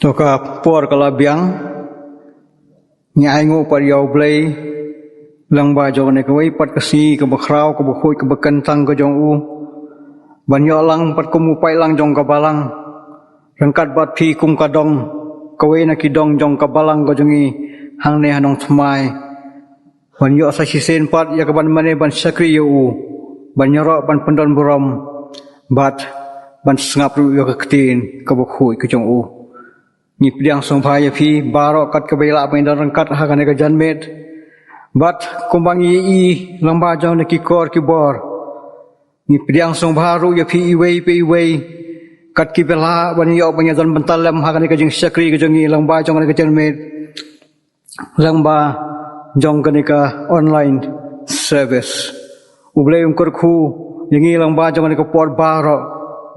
Toka por kalabiang nyai ngu par yau Blei lang ba jong ne kawai pat kasi ke bakrau ke bakhui ke bekentang ke jong u banyo lang pat kumu pai lang jong ka balang rengkat bat phi kum ka dong kawai na ki dong jong ka balang ko jongi hang ne Nongthymmai banyo sa sisen pat ya ka ban mane ban sakri yu banyo ro ban pendon buram bat ban sngap ru yo ka ktin ke bakhui ke jong u ni pdiang sngewbha Iaphi barok kat kebela main dan rengkat hakane ke janmet bat kumbang i lamba jong ne kikor kibor ni pdiang sngewbha ru Iaphi iwei pe iwei kat kibela ban yo ban dan bentalem hakane ke jing sakri ke jongi lamba jong ne ke janmet lamba jong ke ka online service Blei Kyrkhu yangi lamba jong ne ke por barok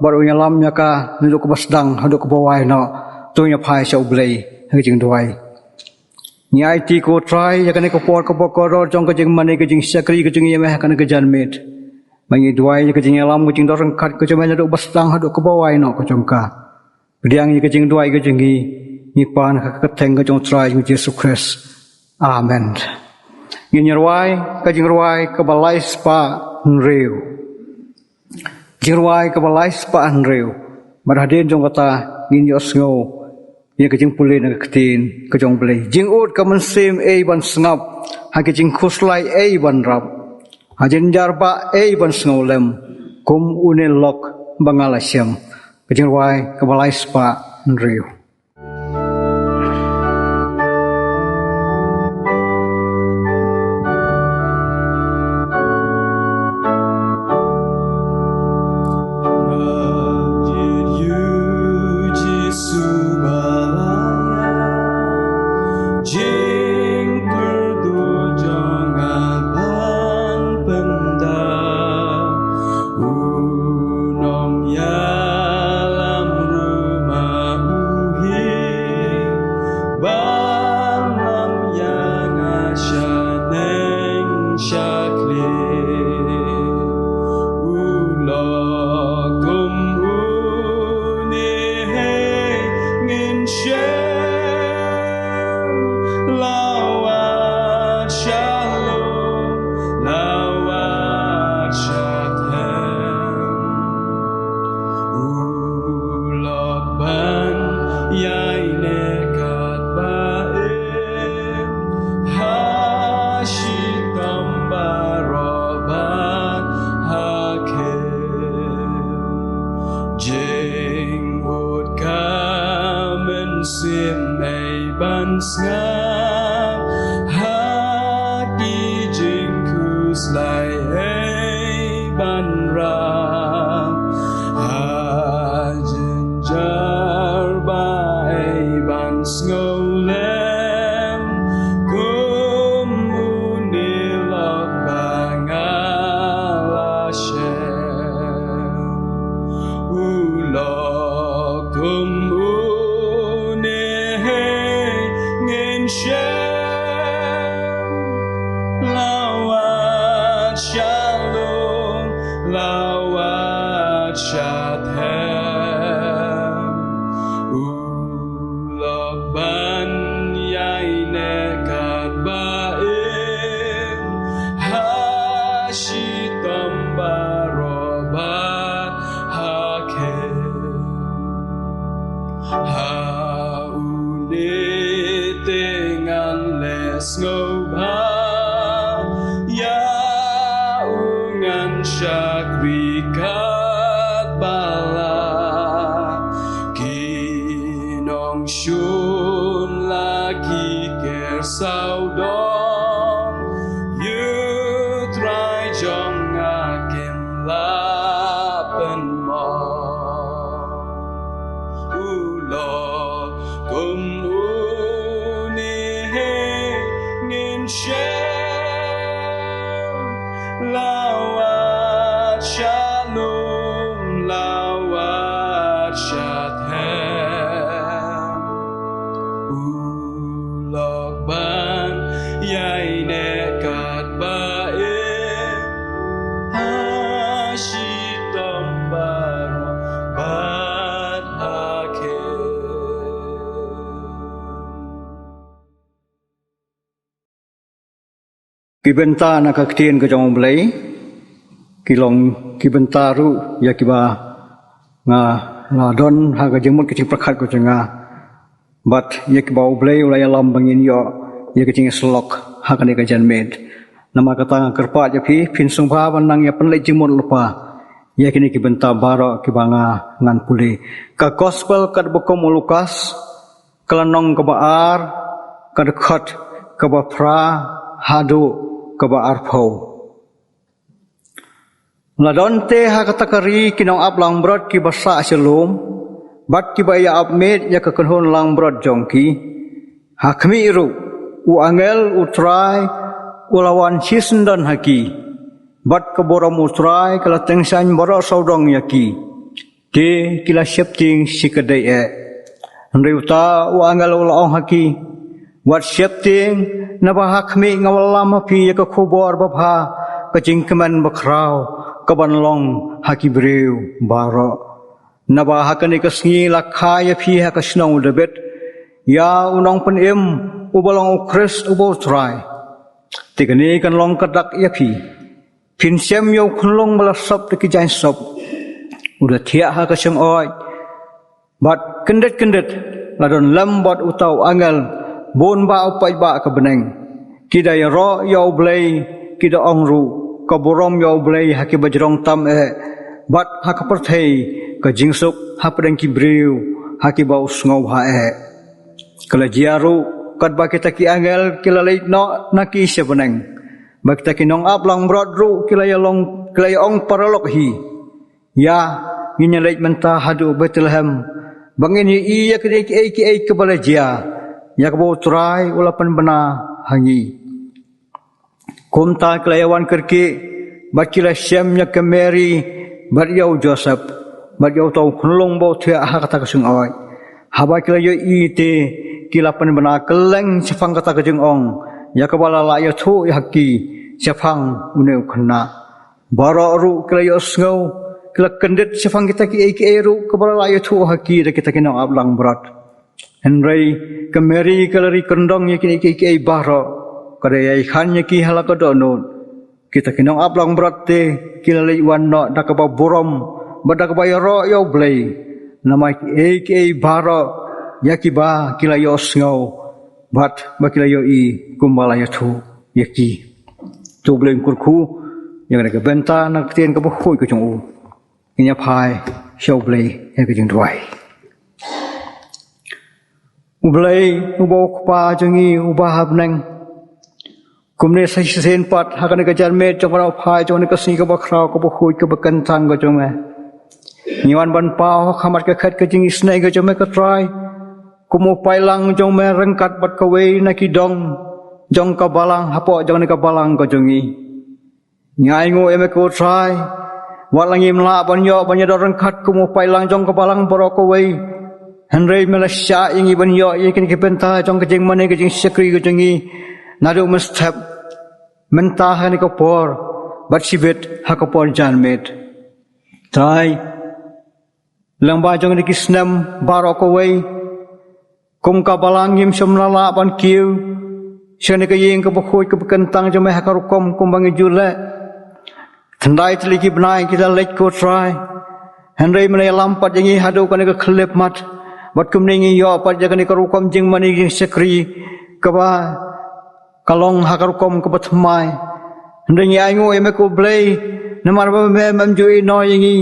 baru nyalam nya ka nduk ke basdang nduk ke bawai no tôi nhập hai sau Blei hay chừng đuôi nhai ti cô try ya cái này có por có rồi trong cái chừng mani cái chừng sakri cái chừng yamah cái này cái janmet bangi đuôi cái chừng alam cái chừng đó răng cắt cái chừng mana duk basdang haduk ke bawai no cái chừng ka pdiang cái chừng đuôi cái chừng ni pan cái theng cái chừng try với Jesus Christ amen nhìn ruai cái chừng ruai cái balai spa nreu chừng ruai cái balai spa nreu berhadir trong kata ngin yo sngeu ye ke jing pulin ke ktin ke jong Blei jing ut ka man sim e ban sngap ha ke jing khuslai e ban rap ha jin jarba e ban sngau lem kum unel lok bangala siam ke jing wai ke balai spa nriu Kibenta nak ketien ke jong Blei, kilong kibenta ru ya kiba nga ladon ha ka jemut kecing prakhat ko cenga. Bat ya kiba Blei ulai alam bangin yo ya kecing selok ha ka ne ka janmed. Nama kata kerpa Iaphi pin sngewbha banang ya penlei jemut lupa. Ya kini kibenta baro kibanga ngan puli. Ka gospel kad bokom Lukas kelanong kebaar kadekhat kebapra hadu kebaar pau. Ladonte ha katakari kinong ap lang brod ki basa shalom bat ki baya ap med ya kakenhon lang brod jongki ha kami iru u angel utrai ulawan sisendon haki bat keborom utrai kala tengsan boro saudong yaki de kila septing sikadai e Riuta u angel ulaong haki wat septing naba hakmi ngawalam api ya kakubor babha kajingkeman bakrau kabanlong haki breu baro naba hakani kasngi lakha Iaphi hakasnong debet ya Nongpynim ubalong ukris ubotrai tikani kan long kadak Iaphi pinsem yo kunlong balasop tikijain sop udah tiak hakaseng oi bat kendet ladon lambat utau angel bon ba upai ba ka beneng kida ya ro yo Blei kida ongru ka borom yo Blei haki bajrong tam bat haka perthei ka jingsuk ha pedeng ki breu haki ba sngewbha kala jiaru kat ba kita ki angel kila leit no naki se beneng ba kita ki nong ap lang brod ru kila ya ong paralok hi ya nginya leit menta hadu Bethlehem bangini iya ki kebala jia ya kebo trai ulapan bena hangi kumta kelayawan kerki bat kila syam nya ke Mary bat yau Joseph bat yau tau kunlong bau tia ha kata kesung awai haba kila yo ite kila pan bena keleng sefang kata kejeng ong ya kebala la ya thu ya haki sefang uneu kena baro ru kila yo sngau kila kendet sefang kita ki ru kebala la ya thu haki da kita kena ablang berat Henry kemeri kalari kendong ya kini ki baro kada ya ikhan ya ki halaka donut kita kinong ablang berat te kila lei wan no da ka borom badak ba ro yo Blei nama ki baro ya ki ba kila yo sngau bat ba kila yo kumbala ya thu ya ki tu Blei Kyrkhu yang ada benta nak tien ka bkhoi ko chung u Iaphi show Blei ya ki jing dwai Blei ubok pa jangi ubahab nang kumne sen pat hakane ka jarme chongra phai chone ka si ka bakrau ka bkhoi ka bakan tang ka chome niwan ban pa khamat ka khat ka jing snai ka chome ka try kumu pailang jong me rengkat bat ka wei na ki dong jong ka balang hapo jong ka balang ka jongi nyai ngo eme ko try walangi mla ban yo rengkat kumu pailang jong ka balang boro ka wei Henry Malaysia yang iban yo yakin kipenta jong kejing mane kejing sekri kejengi nadu mestap mentah ni kapor bat sibet hakapor janmet try lamba jong ni kisnam barokawai kum ka balang yim somlala ban kiu sene ka yeng ka bkhoi ka kentang jome hakarukom kumbangi jule thandai tliki bnai kita lek ko try Henry mane lampat yangi hadu kan ka khlep mat bat kumningi yo pat jagani karukom jing mani jing sekri kaba kalong hakarukom ka pathmai ndingi aingo eme ko Blei namar ba me mamjui no yangi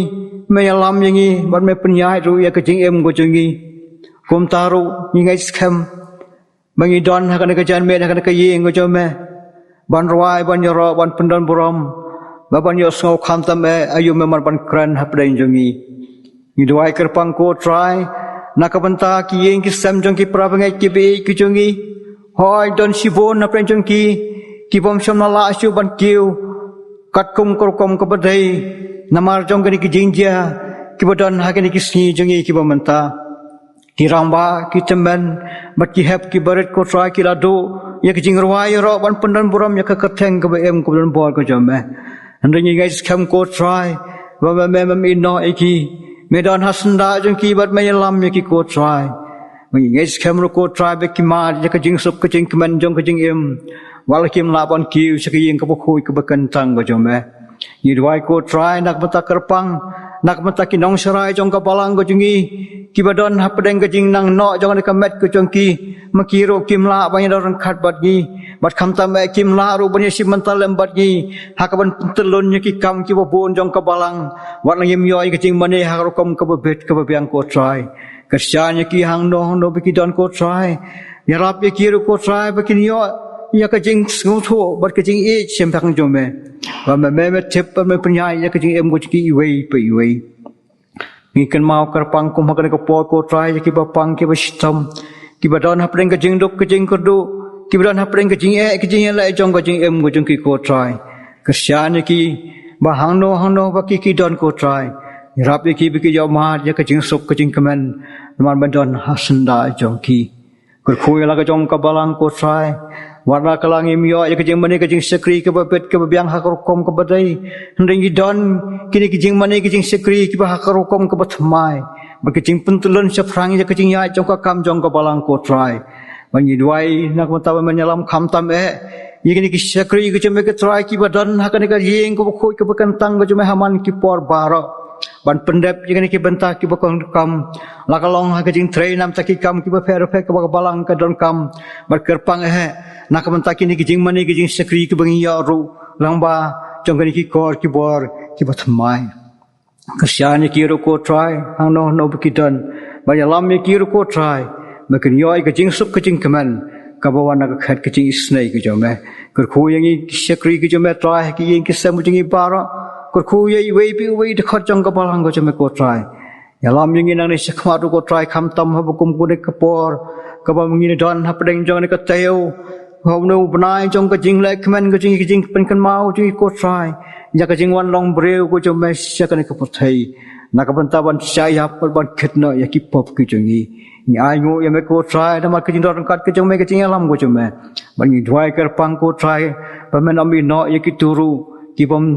me lam yangi bat me penyai ru ya kejing em go jungi kum taru ngai skam bangi don hakane ka jan me hakane ka yeng go jome ban rawai ban yoro ban pendon borom ba ban yo sngau kham tam ayu me mar ban kran hapdai jungi ni doai kerpang ko try nakabanta ki yeng ki sam jong ki prabangai ki be ki jongi hoi don sibon na pen jong ki bom shom na la shu ban kiu kat kum korkom ka badai namar jong ki jingjia ki bodon ha ki sni jongi ki bomanta ki ramba ki temen bat ki hep ki baret ko try ki lado ya ki jingrwai ro ban pendan borom ya ka katheng ka em ko don bor ko jome andingi guys kam ko try ba me no iki Medan hasanda jong ki bat mayalam ya ki ko try. Ngai skam ro ko try be ki ma ja ka jing sup ka jing kemen jong ka jing em. wala kim laban kiu sakiyeng kabukhui kabakantang ko jome ni dwai ko try nak mata kerpang nak mata kinong serai jong kabalang ko jungi kibadon hapadeng ka jing nang no jong ka met ko jongki makiro kim la banya dorang khat bat gi bat kham tam kim la ru banya sim mental lembat gi hakaban telun nya ki kam ki bobon jong kabalang wat lang yim yoi ka jing mane hakarokom ka babet ka babyang ko try kersyanya ki hang no biki don ko try ya rap ya kiro ko try bakin yo ya ka jing sngewbha bat ka jing e sempang jome và me tip me penyai ya ka jing em ko ki iwei pe iwei ni kan mau kerpang kum hakan ka po ko try ki bapang ki bastam ki badon hapring ka jing dok ka jing kurdu ki badon hapring ka jing e ka jing la jong ka jing em ko jong ki ko try kersyanya ki ba hang no ba ki don ko try rap ya ki bi ki yo ma ya ka jing sok ka jing kamen man badon hasanda jong ki Kyrkhu la ka jong ka balang ko try warna kalangi mio ya kejing mani kejing sekri ke babet ke babyang hakarokom ke badai hending don kini kejing mani kejing sekri ke hakarokom ke batmai berkejing pentulun seprang ya kejing ya jong ka kam jong ka balang ko try banyi duai nak mata menyelam kam tam ya kini ki sekri ke jeme ke try ki badan hakan ka yeng ko khoi ke bekantang ke jeme haman ki por baro ban pendep jika ki bentak ki bakong kam lakalong ha kejing train nam taki kam ki ba fer ka balang ka don kam berkerpang nak mentak ni kejing mani kejing sekri ki bangi ya ru langba jong ki kor ki bor ki batmai kersyane ki ro ko try hang no bikidon baya lam ki ro ko try makin yo kejing sup kejing kaman ka bawan ka khat kejing snai ki jome Kyrkhu yang ki sekri ki jome try ki yang ki samu jingi bara Kyrkhu ye wei de khot jong ka balang ko jome ko try ya lam yang nang ni sekma ko try kham tam ha bukum ko de kapor ka ba ngi don ha pedeng jong ni ka teu hom no benai jong ka jing le kmen ka jing pen kan mau jing ko try ya ka jing wan long breu ko jome sia ka ni ka pothai na ka bantawan saya ban khitno ya ki pop ki jongi ni ai ngo ya me ko try da ma ka jing don kat ka jong me ka jing alam ko jome ban ni dwai kerpang ko try ba men ami no ya ki turu ki bom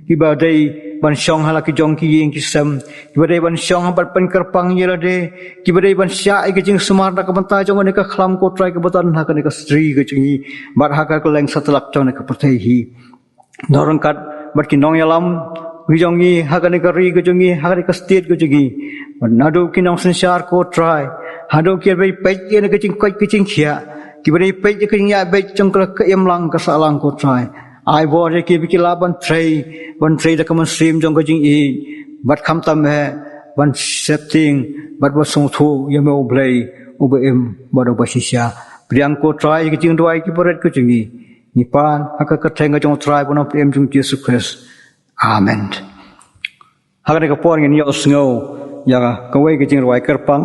ki badai ban syong hala ki jong ki yeng ki sam ki badai ban syong bat pen kerpang yela de ki badai ban sya ki jing sumar da ka banta jong ne ka khlam ko try ka batan ha ka ne ka stri ka jingi bat ha ka leng satlak jong ne ka pathai hi dorang kat bat ki nong yalam ki jong ni ha ka ne ka ri ka jingi ha ka ne ka state ka jingi nadu ki nong sansar ko try hado ki bai pet ye ne ka jing koi ki jing khia ki badai pet ye ka jing ya bai jong ka em lang ka salang ko try ai bo re ki bi la ban trei da kam stream jong ko jing e bat kham tam ban setting bat bo song thu ye me Blei ubem bo do basisya priang ko try ki jing doi ki boret ko jing ni pan haka ka theng jong try bo no em jong Jesus Christ amen haka ne ka por ngi yo sngo ya ka wei ki jing roi kerpang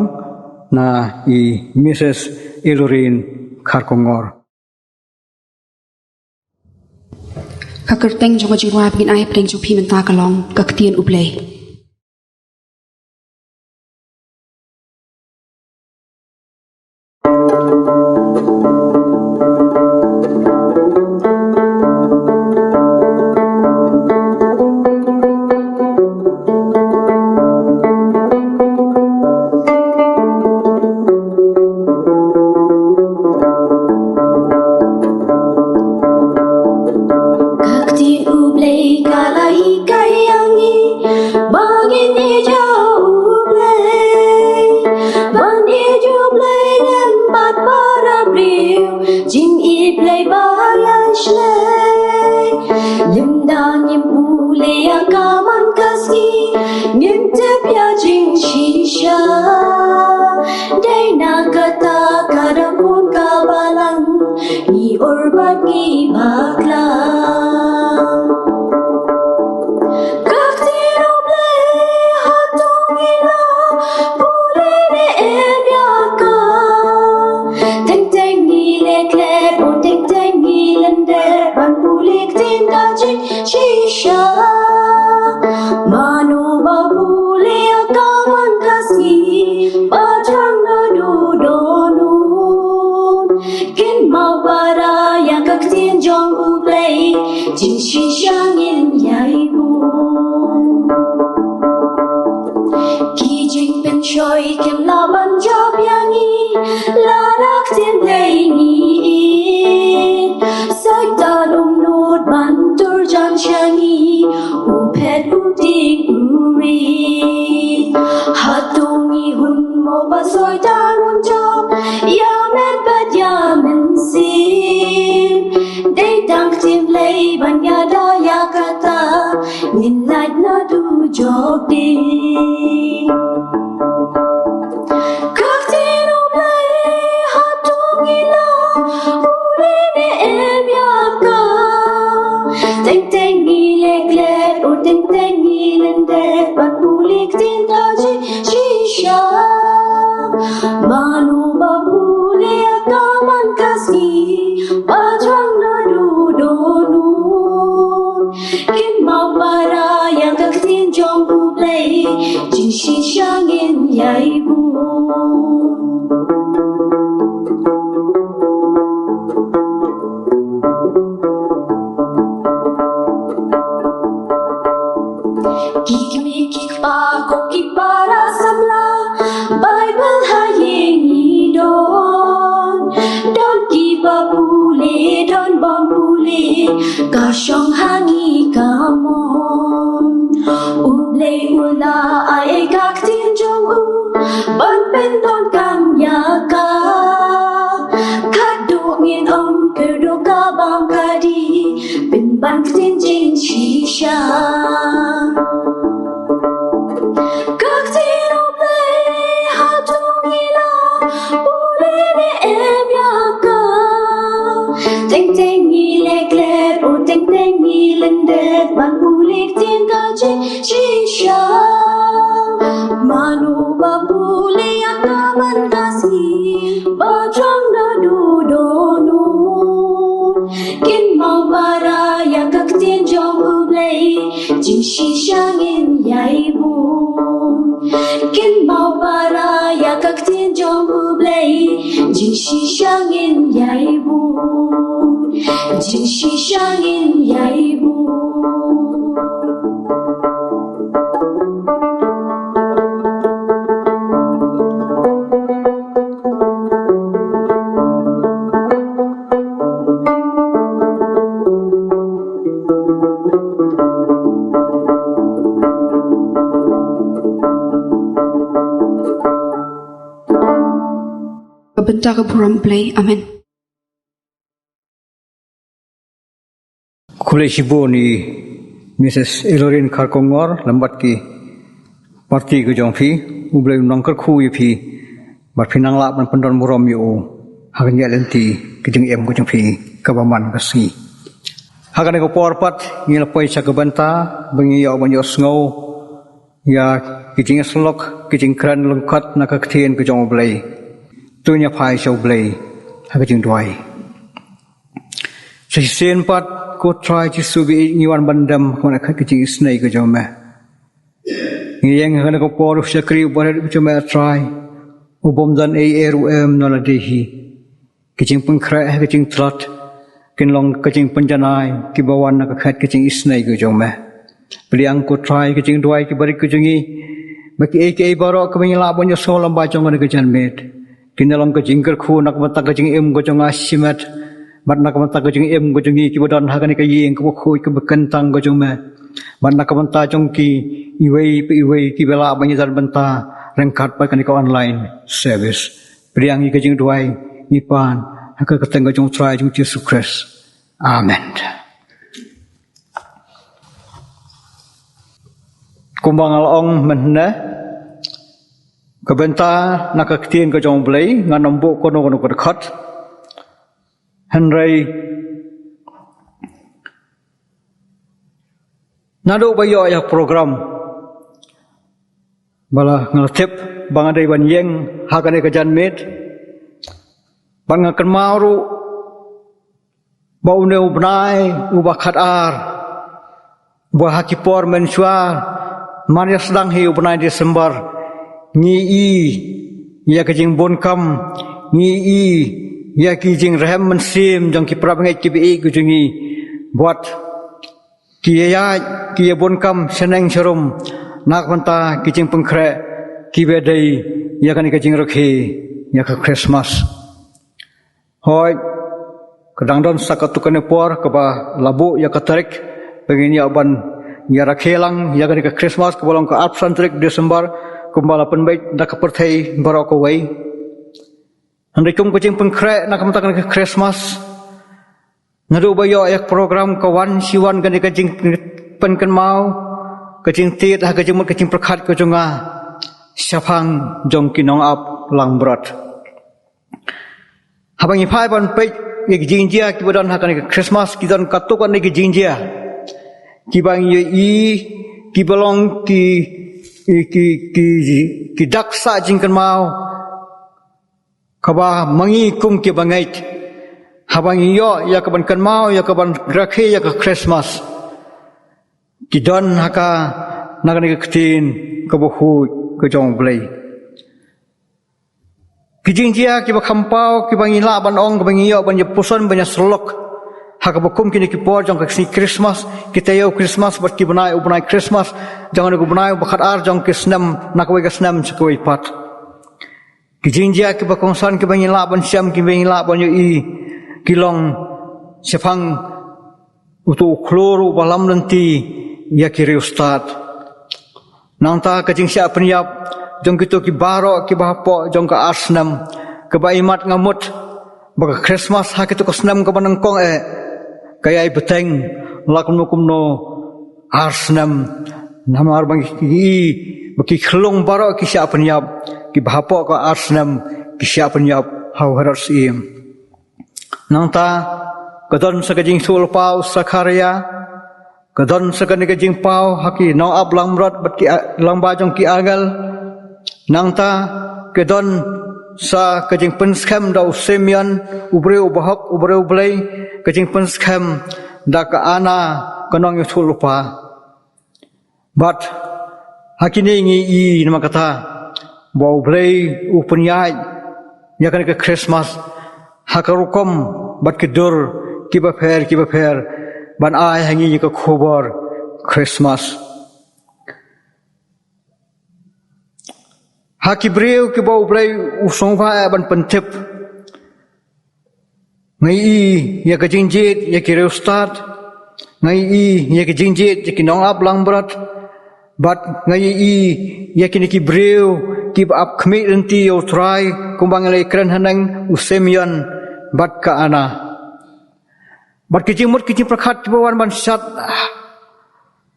na I Mrs. Ilorin Kharkongor Kakerteng jong jingwa pin ai preng ju pi menta kalong kaktien Blei sim day dang tim lay banya daya kata midnight na du jog di Kaktino Blei hatungila uli ne em yaka Teng teng ilek lek o teng teng ilendek ban ulik tindaji shisha Manu babule akaman kasi Bajang na dudonun Kim mau para yang kaktin jong Blei Jing shishangin yai bu Kikmi kikpa koki para samla Bible hayeni don Don kiba pule don bom pule Kashong hangi kamon Blei ula ay kaktin jong Ban pen don kam yaka Kadu ngin kerdo kabang kadi Pen ban ktin jing shisha Kaktino Blei hatungila uli ne em yaka Teng teng ilek lek o teng teng ilendek ban ulik tin kaji shisha Manu babule akaman kasi Bajang na dudonun Kin mau para yang kaktin jong Blei Jing shishangin yai bu Kin mau para yang kaktin jong Blei Jing shishangin yai bu Jing shishangin yai bu Benda ke buram Blei. Amen. Kulai Shipor ni Mrs. Elorin Kharkongor lambat ki parti ke jong phi Blei nong Kyrkhu Iaphi bat pinang lak ban pendon muram yo hakan ya lenti kijeng em ke jong phi kabaman kasi hakan ko porpat ngil poi sakabanta bengi yo banyo sngo ya kijeng slok kijeng kran lengkat nak kaktien ke jong Blei tunya phai show Blei hakajing dwai Sisen pat ko try to subi ngiwan bandam kona kijing snai ke jong me ngiyeng hana ko por sakri barat ko me try ubom dan nala dehi kijing pengkra kijing trat kinlong kijing penjanai kibawan nak khat kijing snai ke jong me pdiang ko try kijing dwai ki barik kijingi baki ek baro kami la bonyo solam ba jong ke janmet kinalong kijing Kyrkhu nak mata kijing em ko jong asimat bat nak mata kijing em ko jongi ki bodan hakan ka yeng ko khoi ko bekentang ko jong me bat nak mata jong ki iwei ki bela banyak banta rengkat pa kan ko online service priang ki kijing duai ni pan haka kateng ko jong try jong Jesus Christ amen kumbang along menna kebenta nak ketien ko jong Blei ngan nombok kono ko dekat Henry nado bayo ya program bala ngaltip bangadai ban yeng hakane ka janmet bang kan mauru baune ubnai ubakhat ar bo hakipor mensuar maria sedang hi ubnai Desember ngi ya kajing bonkam ngi ya kijing rahem mensim jong ki prab ngai ki bi ku jungi buat kiya bonkam seneng serum nak manta kijing pengkre ki bedai ya kan kijing rokhe ya ka Christmas hoi kadang don sakatukane por ka ba labu ya ka tarik pengini aban ya rakhelang ya kan ka Christmas ka bolong ka absent tarik Desember kumbala penbait dak perthai baroko wai Hendak kum kecing pengkrek nak mentakan ke Christmas. Ngadu bayo yak program kawan siwan kan kecing penken mau kecing tit ha kecing mut kecing perkhat ke jonga syapang jong kinong ap lang berat. Habang ipai ban pe ik jingjia ki badan ha kan ke Christmas ki don katuk kan ke jingjia. Ki bang ki belong ki daksa jingkan mau kaba mangi kum ki bangait habang iyo ya kaban kan mau ya kaban rakhe ya ka Christmas ki don haka nagani ka ktin kabuhu ka jong Blei ki jingjia ki ba khampau ki bangi la ban ong bangi iyo ban puson ban slok haka bakum kini ki por jong ka Christmas kita yo Christmas bat ki banai Christmas jangan ku banai bakat ar jong ki snam nakawai ka snam chakawai pat ki jingjia ki ba kongsan ki bangi la ban syam ki bangi la ban yo i kilong sepang utu kloru balam nanti ya kiri ustad nangta kajing sia penyap jong kito ki baro ki bapo jong ka asnam ke baimat ngamut baka Christmas ha kito ka snam ka banangkong kaya beteng lakumno asnam namar bang ki baki khlong baro ki sia penyap ki bapo ka asnam ki sia penyap hau haras im nangta kadon sa kajing sul pau Sakharia kadon sa kajing pau haki no ab lang mrat bat ki lang bajong ki agal nangta kadon sa kajing penskam da Simeon ubreu bahak ubreu Blei kajing penskam da ka ana kanong sul pa bat hakini ngi i nama kata bau Blei upanyai ya kan ke Christmas hakarukom bat kedur kiba pher ban ai hangi ka khobor Christmas haki breu ki bau Blei sngewbha ban pentip ngai i ya ka jingjit ya ki reustad ngai i ya ki jingjit ya ki nong ap lang berat bat ngai i ya ki breu ki ap khmi renti yo try kumbang le kren hanang Simeon bat ka ana bat ki jimut ki prakhat bawan ban sat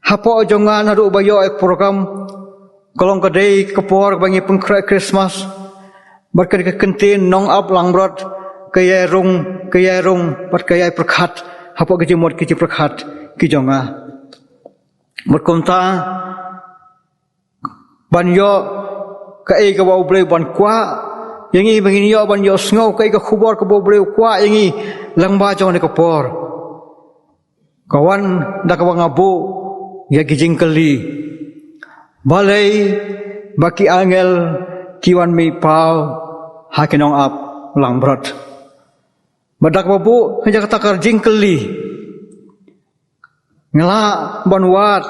hapo jongan hadu bayo ek program kolong kadai kapor bangi pengkrak Christmas bat ka kentin nong ap lang berat kaya rung bat kaya prakhat hapo ki jimut ki prakhat ki jonga bat konta ban yo kai ka bau Blei ban kwa yangi bangin yo ban yo sngau kai ka khubor ka bau Blei kwa yangi langba jong ne ka por kawan da ka ngabu ya gijingkeli balai baki angel kiwan mi pau hakinong ap langbrat badak babu haja kata jingkeli ngela banwat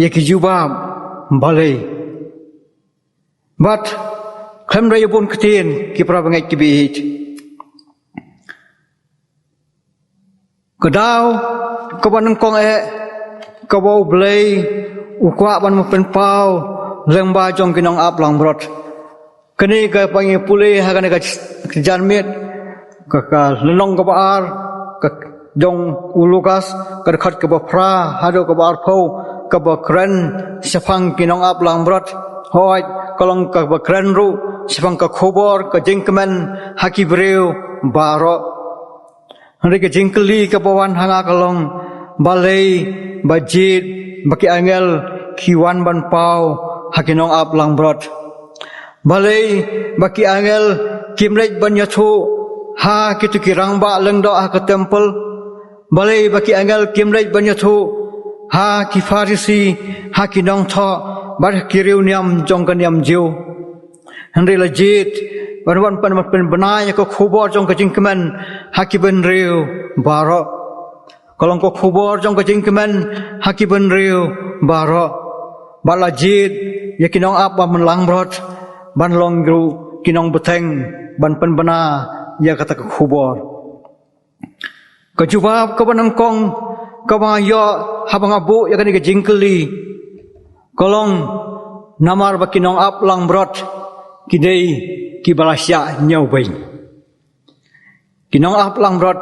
ya kijubab balai bat khem ray bun ktin ki pra bangai ki bit kedau ka ban kong ka bau Blei ukwa ban pen pau leng ba jong kinong ap lang brot kene ka pangi pule ha kana ka janmet ka lenong ka baar ka jong ulukas ka khat ka ba phra hado ka bar phau ka ba kren safang kinong ap lang brot hoi kolong ka bakran ru sipang ka khobor ka jingkmen haki breu baro hande ka jingkli ka bawan hanga kolong balai bajit baki angel kiwan ban pau hakinong ap lang brot balai baki angel kimlej ban yathu ha kitu kirang ba lengdo ha ka temple balai baki angel kimlej ban yathu ha ki farisi ha kinong tho bar kiriu niam jong kan niam jiu hande lejit ban pen benai ko khobor jong ka jingkmen haki ben riu baro kolong ko khobor jong ka jingkmen haki ben riu baro balajit ya kinong ap ban lang brot ban long gru kinong beteng ban pen bena ya kata ko khobor ka jubab ka banangkong ka ba yo habang abu ya kan ka jingkeli kolong namar bakinong ap lang brot kidei ki balasya nyau bain kinong aplang brot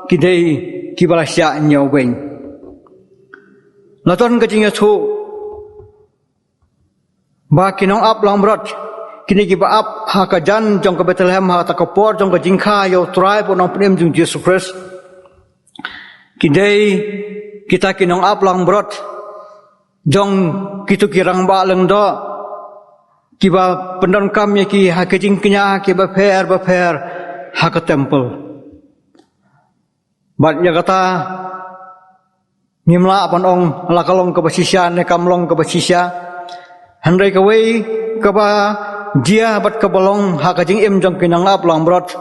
kidei kibalasya nyaweng laton kajing thu ba kinong aplang brot kini kiba ap hakajan jong ka Bethlehem ha takapor jong ka jingkha yo tribe Nongpynim jong Jesus Christ kidei kita kinong aplang brot jong kitu kirang ba leng do kiba pendon kam ki hakajing knya kiba pher haka temple bat ya kata nimla apon ong lakalong ka basisya ne kamlong ka basisya handai ka wei ka ba dia bat ka balong hakajing im jong kinang aplang brot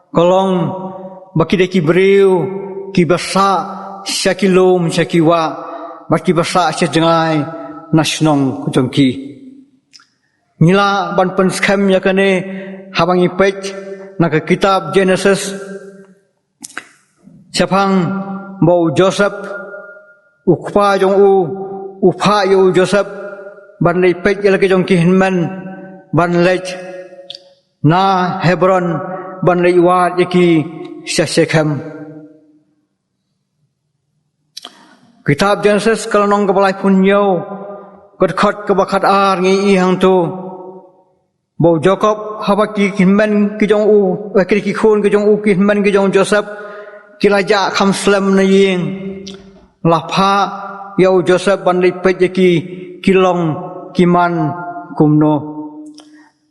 kolong bakide ki breu ki basa syakilum syakiwa bat ki basa syajengai nasnong jongki nila ban pen scam ya kane habangi pej naka kitab Genesis siapang bau Joseph ukpa jong upha yo Joseph ban lei pej lagi jong ki hinman ban lej na Hebron ban lei wat yaki Shechem kitab Genesis kalau nong kebalai punyo kot kebakat ar ngi hang tu bau Jacob habaki kinman ki jong ki khun ki jong kinman ki jong Joseph kilaja kham slam na ying lapha yo Joseph ban li pej ki kilong kiman kumno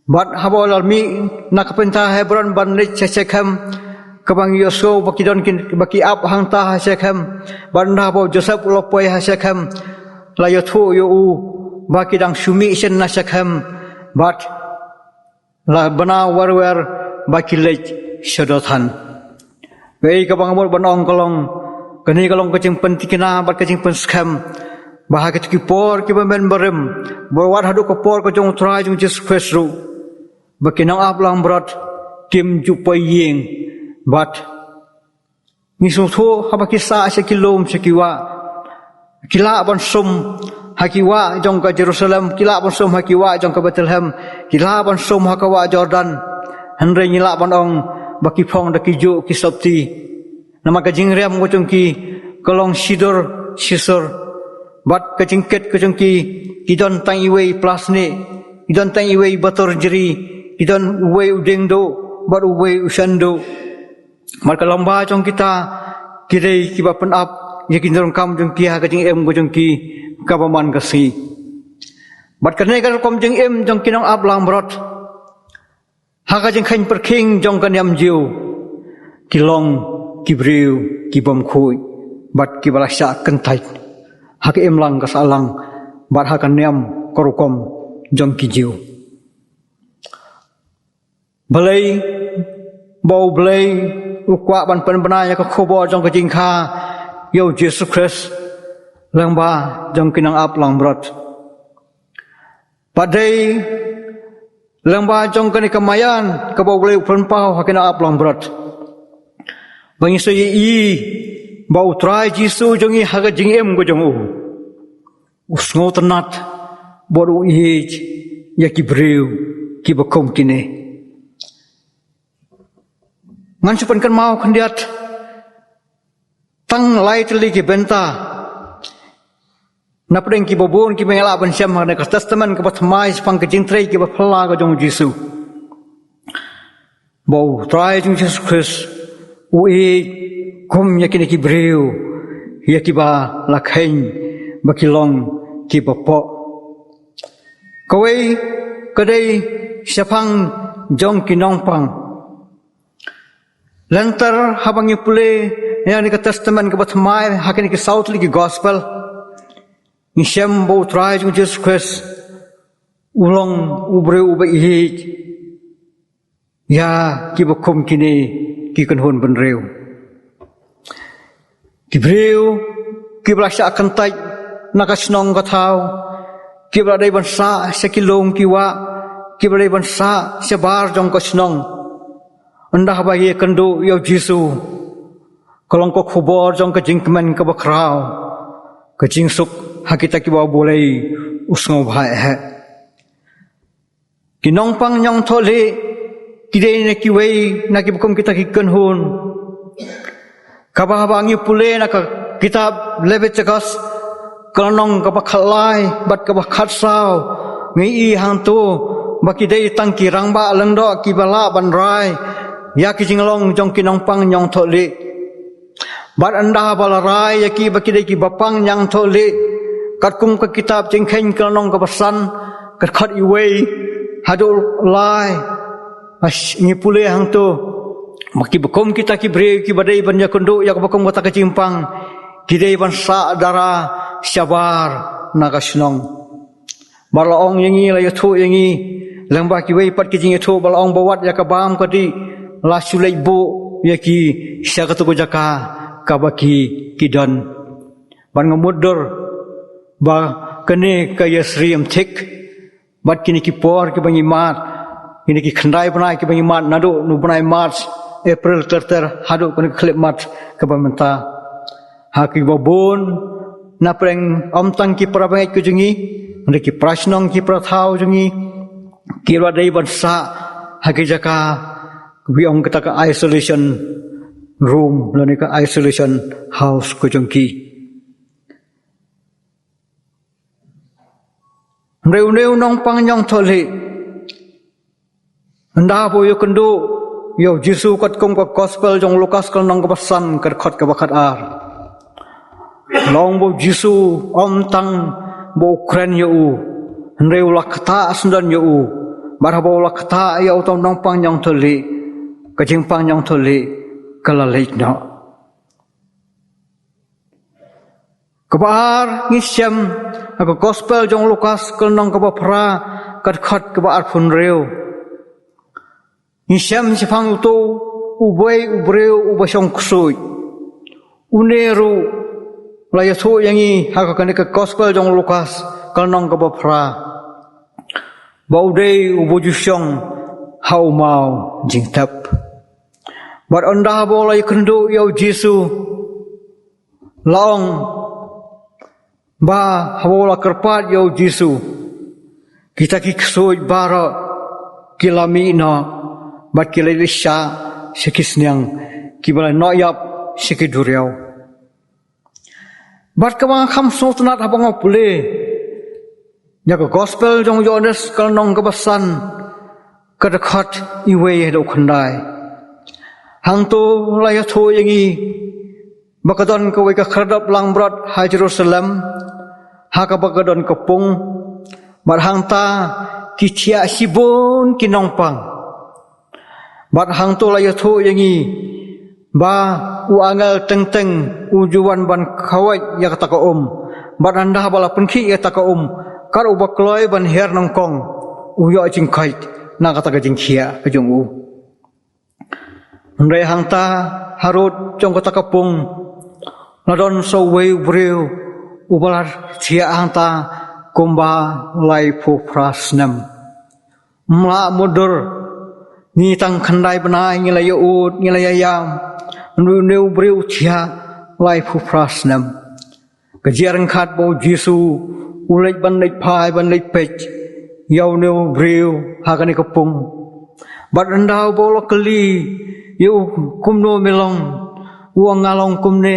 bat habol mi nakapenta Hebron ban li Shechem kabang Yosua baki don baki ap hang ta Shechem ban bau Joseph lopoi Shechem la yo thu yo baki dang sumi sen na Shechem bat la bana warwer baki lej shodothan wei ka bangabol banong kolong kani kolong kacing pentikina bat kacing penskam bahag ki por ki ben barem borwat hadu ko por ko jong try jong Jesus Christ ru bakinang aplang brot tim jupai yeng bat ni so tho habaki sa kilom sekiwa kila ban sum hakiwa jong ka Jerusalem kila ban sum hakiwa jong ka Bethlehem kila ban sum hakawa Jordan hanre nyila ban ong baki phong da kijo ki sopti nama ka jingriam ko jong ki kolong sisor bat ka jingket ko jong ki idon tang iwei plus ni idon tang iwei bator jeri idon uwei udeng do bat uwei usando marka lomba jong kita kirei kiba pen up yakin dorong kam jong ki ha ka jing em ko jong ki kapaman kasi bat kanai kan kom jeng em jong kinong aplang brot haka jeng khain perking jong kan yam jiu kilong kibriu kibom khui bat kibalasya kentai haka em lang kasalang bat haka niam korukom jong ki jiu Blei bau Blei ukwa ban pen benaya ka khobo jong ka jingkha yo Jesus Christ lang ba jong kinang aplang brot padai lang ba jong kani kamayan ka bau Blei pen pau hakina aplang brot bangi so yi bau try Jesus jong i haga jing em go jong usngo tanat boru i ya ki breu ki bakom kine ngan supan kan mau kandiat tang lai teli ki benta na pring ki bobon ki mengala ban syam na ka testament ka batmai spang ka jintrei ki ba phla ka jong Jesu bau try jong Jesus Christ ui kum yakin ki breu ya ki ba lakhain ba kilong ki ba po kawai kadai syapang jong kinong pang lantar habang pule yang ni ka testament ka batmai hakin ki south li ki gospel ni syam bo try jong Jesus Christ ulong ubre ube ihit ya ki bakum kini ki kanhon benreu ki breu ki blasya kantai nakasnong ka thau ki bladai bansa sekilong ki wa ki bladai bansa sebar jong kasnong Endah bayi kendu yo Jesu kolong ko khubor jong ka jingkmen ka bakrau ka jingsuk hakita ki ba bolei usngewbha he kinong pang nyong thole kidei na kiwei na kibukom kita kikenhun kabahabangi pule na kitab Leviticus kalonong kabakhalai bat kabakhatsau ngi hang tu bakidei tangki rangba lengdo kibala banrai ya kijinglong jong kinongpang nyong tholi bat anda balarai ya ki bakidei ki bapang nyang tholi katkum ka kitab jengkhen kalonong kabasan kat iwei hadul lai ngi pule hang tu maki bekom kita ki bre ki badai banya kundu ya bekom kata kejimpang kidei ban sa dara syabar nagasnong balaong yangi la yathu yangi lembah ki wei pat ki jing yathu balaong bawat ya kabam kadi la sulai bu ya ki syakatu jaka kabaki kidan ban ngamudur ba kene kaya sriam thik bat kini ki por ki bangi mat kini ki khandai banai ki bangi mat nadu nu banai March April terter hadu kini klip mat ka bamenta haki babon napreng omtang ki prabangai ku jungi ndeki prasnong ki prathau jungi kirwa dei bansa haki jaka biong kita ka isolation room lani ka isolation house ku jungi reu nong pangyong tholi anda bo yo kendu yo Jesu kat kom ka gospel jong Lukas kal nong ka basan kat khot ka bakat ar long bo Jesu om tang bo Nongkren yo reu lakta asndan yo barabo lakta yo tong nong pangyong tholi ka jing pangyong tholi kala leitno kabar ngisem ako gospel jong Lukas kal nong ka bapra kat khot ka ba ar phun reu ngisem sifang tu ubei ubreu ubasong ksui uneru layathu yangi hakakane ka gospel jong Lukas kalnong ka bapra baudei ubojusyong haumau jingtap bar anda bolai kendu yo Jesu laong ba hawola kerpat yo Jesu kita ki ksui bara kilami no bat kilai lisha sikisnyang kibala noyap sikiduriau bat kawang khamso tunat habang pule nya ka gospel jong Jonas kalnong kabasan kadakhat iwe do khandai hang to laya tho yangi bakadon ka we ka khradap langbrat ha Jerusalem ha ka bakadon kapung bar hang ta kichia sibon kinongpang bat hang to laya tho yangi ba uangal teng ujuan ban khawai ya kata ka bat anda bala penki ya taka kar ubakloi ban her nongkong uyo jingkait na kata ka jingkhia ka jong ndai hang ta harut jong kata kapung nadon so wei breu ubalar chia hang ta kumba lai phu prasnam mla mudur ni tang khandai banai ngilaya ut ngilaya yam neu breu chia lai phu prasnam kajiarang khat bo Jesu ulai ban lai phai ban lai pech yau neu breu hakani kapung bat andau bo lokali yu kumno melong uang ngalong kumne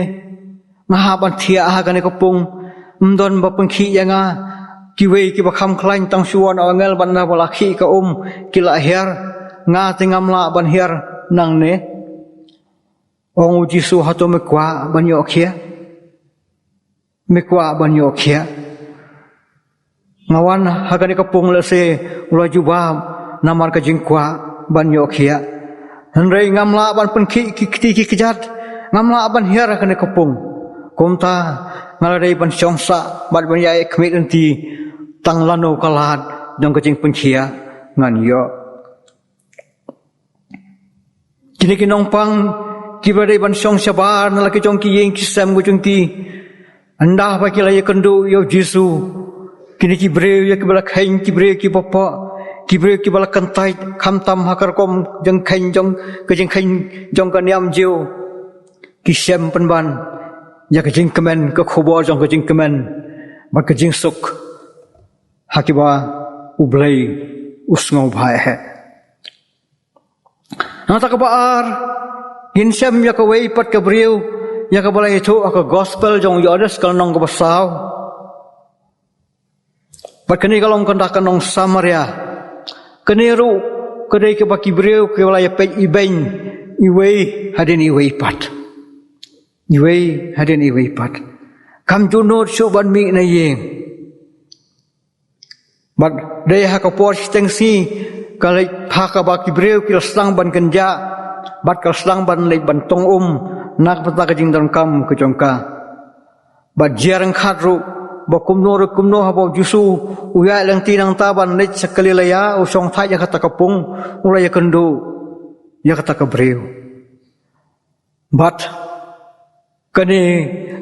ngaha ban thia hakani kapung mdon ba pengki yanga kiwei ki bakham klain tang suan angel ban na balakhi ka kila her nga tingamla ban her nang ne ong Jesu hato mekwa banyo khia ngawan hagani kapung la se ula juba namar ka jingkwa banyo khia henrei ngamla ban penki ki kijat ngamla ban her hagani kapung komta ngaladai ban songsa bat ban yai khmit enti tanglano kalat dong ka jing penkhia ngan yo kini kinongpang kibadai ban song sabar nalaki jong ki yeng kisam go jong ti anda ba kila ye kendu yo Jesu kini ki breu ya kibala khain ki breu ki papa ki breu ki bala kantai khamtam hakar kom jeng khain jong ke jeng khain jong ka niam jiu ki sem penban ya ke jeng kemen ke khobo jong ke jeng kemen ba ke jeng suk hakiba ublei sngewbha he Nang takabaar ginsem ya kawai pat kabriu ya kabalai itu aka gospel jong yodes kal nong kabasau. Pat kini kalong kandakan nong Samaria. Keniru kedai kebaki briu kebalai pej ibeng iwei hadin iwei pat. Iwei hadin iwei pat. Kam junod syuban mi na yeng. Bat daya hakapor stengsi kalai phaka baki breu kil slang ban kenja bat kal slang ban lei ban tong nak pata kajing dan kam kejongka. Bat jarang khatru ba kumno habo jusu uya lang tinang taban lei sekali laya usong thai ya kata kapung ulaya kendu ya kata kabreu. Bat kani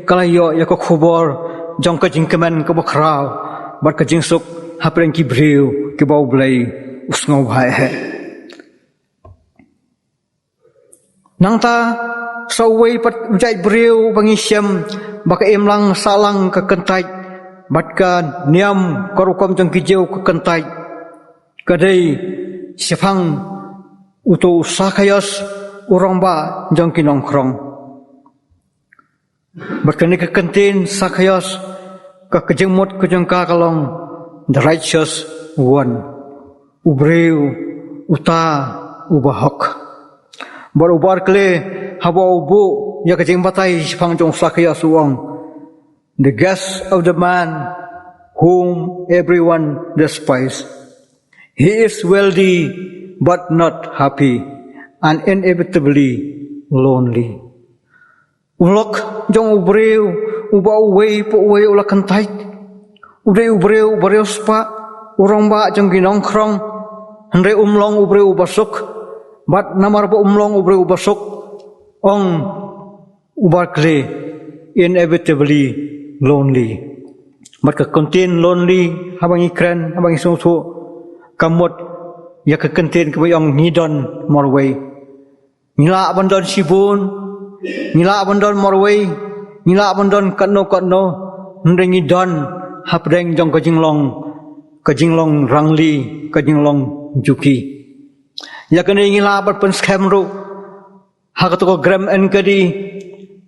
kalayo ya ko khubor jong kajing kemen ke bakrau bat kajing suk hapreng ki breu ki bau Blei sngewbha nang ta sawai pat ujai breu bangisem baka emlang salang ke kentai bat ka niam karukom jong kijeu ke kentai kadai sifang utu sakayas urang ba jong ki Nongkren. Berkini ke kentin sakayos ke kejemut kejengka kalong the righteous one ubreu uta ubahok barubar kle haba ubu ya kejeng batai sipang jong sakayos uang the guest of the man whom everyone despises. He is wealthy but not happy and inevitably lonely. Ulok jong ubreu ubau wei po wei ulak kentai udai ubreu ubreu spa urang ba jong ki Nongkren hendre umlong ubreu basuk bat namar po umlong ubreu basuk ong ubar kle inevitably lonely mat ka kontin lonely habang ikren habang isusu kamot ya ka kontin ke bayong ngidon morway ngila bandon sibun nila abandon morway nila abandon katno ndengi don hapdeng jong kajinglong rangli kajinglong juki ya kene ngila bat pen skemru hakato ko gram en kadi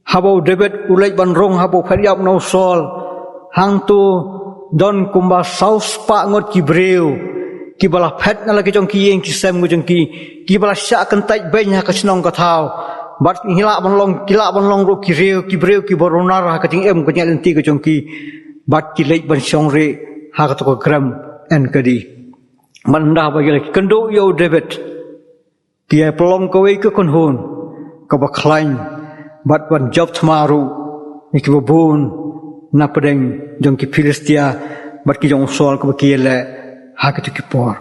habo debet ulai ban rong habo phariap no sol hang tu don kumba saus pa ngot ki breu ki bala phet na lagi jong ki yeng ki sem jong ki bala sya kan tai ben ha kasnong ka thau bat hila banlong ro ki breu ki boronar ha kating em ko nyalen ti ko jongki bat ki leit ban song re ha ka to gram en kadi manda ba gele kendo yo debet ki ai pelong ko we ko kon hon ko ba klain bat ban job tmaru ki bun na pedeng jongki Filistia bat ki jong sol ko ki le ha ka to ki por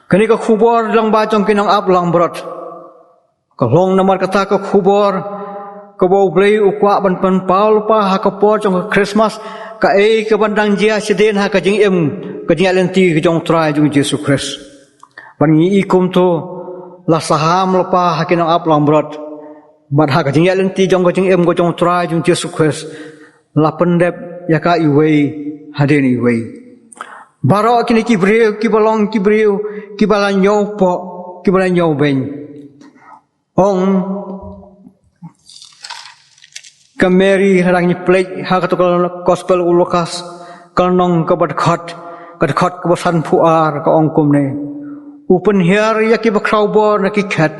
kani ka khubor lang ba jongki nang ap lang brot kalong namar kata ke khubor ke bau Blei ukwa ban pan paul pa ha ka por jong Christmas ka ke bandang jia siden ha ka jing em ka jing alenti ke jong trai jong Jesus Christ ban ngi ikum to la saham lopa ha kinang ap lang brot bat ha ka jing alenti jong ka jing em ko jong trai jong Jesus Christ la pendep ya ka iwei hadin iwei baro kini ki breu ki balong ki breu ki balanyo po ki balanyo ben ong kameri harang ni plate ha ka to gospel ulokas kalnong ka badkhat ka basan puar ka ong kumne upen hiar ya ki bakrau bor na ki khat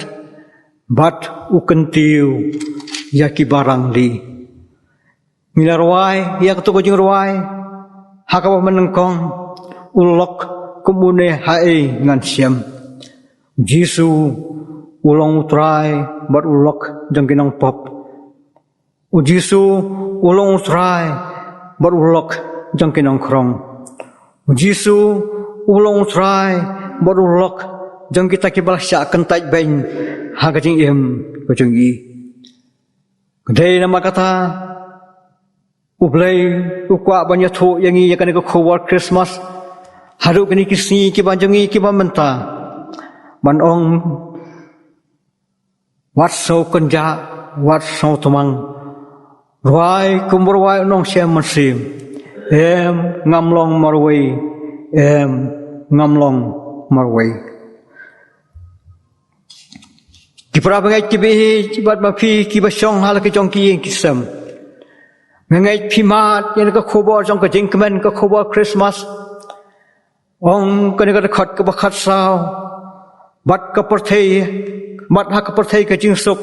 bat ukentiu ya ki barang li milarwai ya ka to jing rwai ha ka menengkong ulok kumune hae ngan siam Jisu ulong utrai bat ulok jong kinang pop ujisu ulong utrai bat ulok jong kinang krong ujisu ulong utrai bat ulok jong kita kibal sya kentai ben ha ka jing em ko jong i gede nama kata Blei ukwa banya thu yang i yakani ko khowar Christmas haru kini kisi ki banjongi ki bamenta ban ong wat so kenja wat so tumang ruai kumbur wai nong siam masim em ngamlong marway em ngamlong marway Kipra bengai kibehi kibat mapi kibasong hal ke jong ki kisam. Bengai pimat yang ke khobar jong ke jingkemen ke khobar Christmas. Ong ke negara khat ke bakhat sao. Bat ke perthai mat ha ke perthai ke jingsuk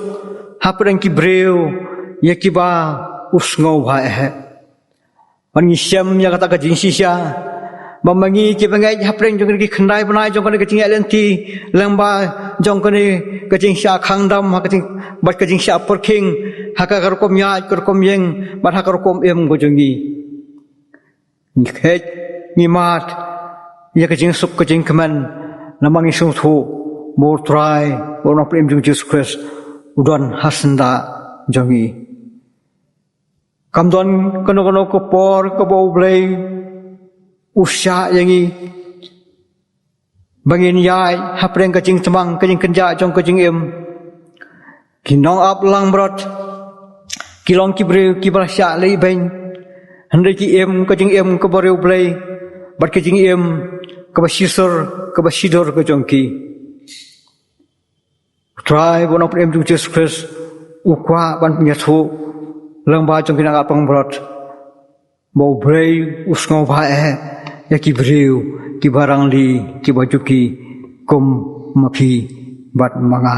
ha perang ki breu ya kiba sngewbha Pan ngisam ya kata ke jingsisya. Memangi ki bengai hapreng jong ki khandai banai jong ke jing lenti lamba jong ke jing sya khangdam ha ke jing bat ke jing sya perking ha ka rokom ya rokom yeng bat ha ka rokom em go jongi ni khet ni mat ya ke jing sup ke jing keman namangi sung thu mor try ono prem jong Jesus Christ udon hasanda jongi kamdon kono ko por ko bo Blei usya yangi bangin yai hapreng kajing temang kajing kenja jong kajing em kinong ap lang brot kilong kibre kibra sya lei ben handai ki em kajing em ko bareu Blei bat kajing em ko basisor ko basidor ko jong ki try one of em to Jesus Christ ukwa ban punya thu lang ba jong kinang apang brot mau Blei sngewbha ya ki breu ki barang li ki baju ki kum mapi bat manga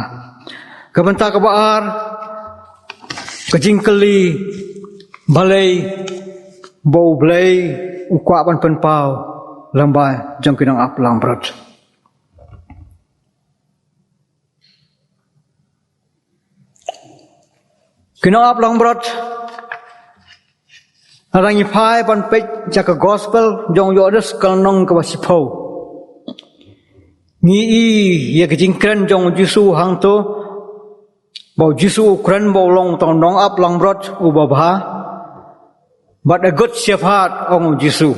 kabanta ka baar kajingkeli balai bau Blei ukwa ban penpau lamba jang kinang ap lang brat kinang ap lang brat Arang ipai pan pek jaka gospel jong yodes kalnong ke basipo. Ni i ya kejingkren jong Jisu hang tu. Bau Jisu kren bau long tong nong ap lang brot ubabha. But a good shepherd ong Jisu.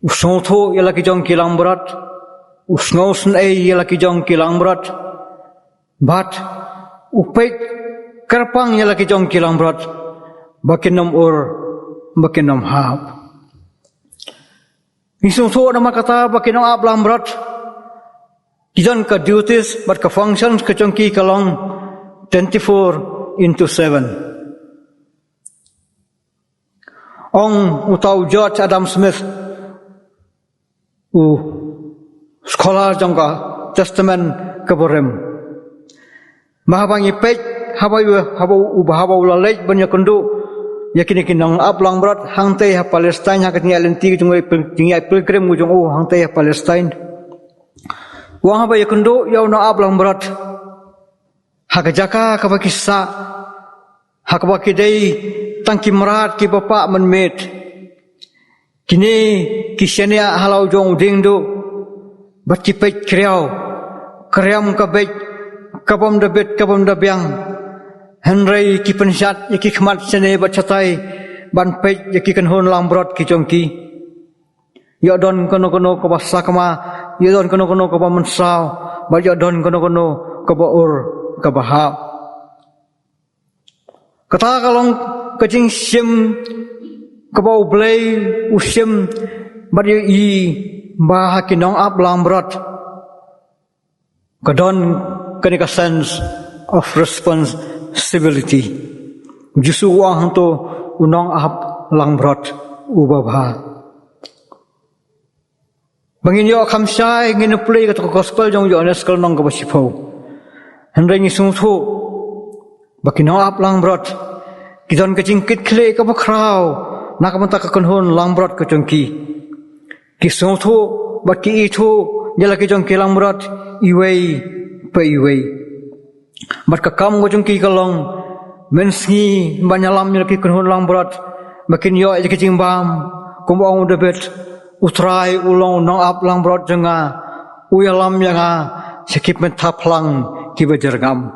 Usong tu ya laki jong kilang brot. Usngau sen ya laki jong kilang brot. But upek kerpang ya laki jong kilang brot. Bakinom bakinom hab. Isung tu nama kata bakinom ab lambrot. Kijan ke duties, but ke functions ke jongki kalong 24/7. Ong utau George Adam Smith. Sekolah jongka testament keborem. Mahabangi pej habau lalej banyak kendu. Yakin kinang ap lang brat hang teh Palestine ha katnya lenti jong tingai pilgrim jong hang teh Palestine wang ba yakundo yau na ap lang brat ha ka jaka ka bakissa ha ka bakidei tangki marat ki bapa menmet kini kisania halau jong dingdo bati pet kriau kriam ka bet kabam da bet kabam da biang Henry ki pensat yaki khmat sene bacatai ban pej yaki kanhon lambrot ki jongki ya don kono ko basakama ya don kono ko ba mensau ba ya don kono ko ba ur ka baha kata kalong kajing sim ka ba Blei usim ba i ba hakinong ap lambrot ka don kanika sense of responsibility. Jisu wang to unong ahap langbrot ubabha. Bangin yo khamsai ngin play ka gospel jong yo neskal nong ka basipo. Handai ni sung thu bakino ahap langbrot. Kidon ka jingkit khle ka bakrau nakamanta ka konhon langbrot ka jongki. Ki sung thu baki i thu jala ki jong ki langbrot iwei pa iwei. Bat kakam gojong ki kalong menski banyalam nyaki kunhun lang berat makin yo je kicing bam kumbang debet utrai ulong nong ap lang berat jenga uyalam yanga sekip mentap lang ki bajergam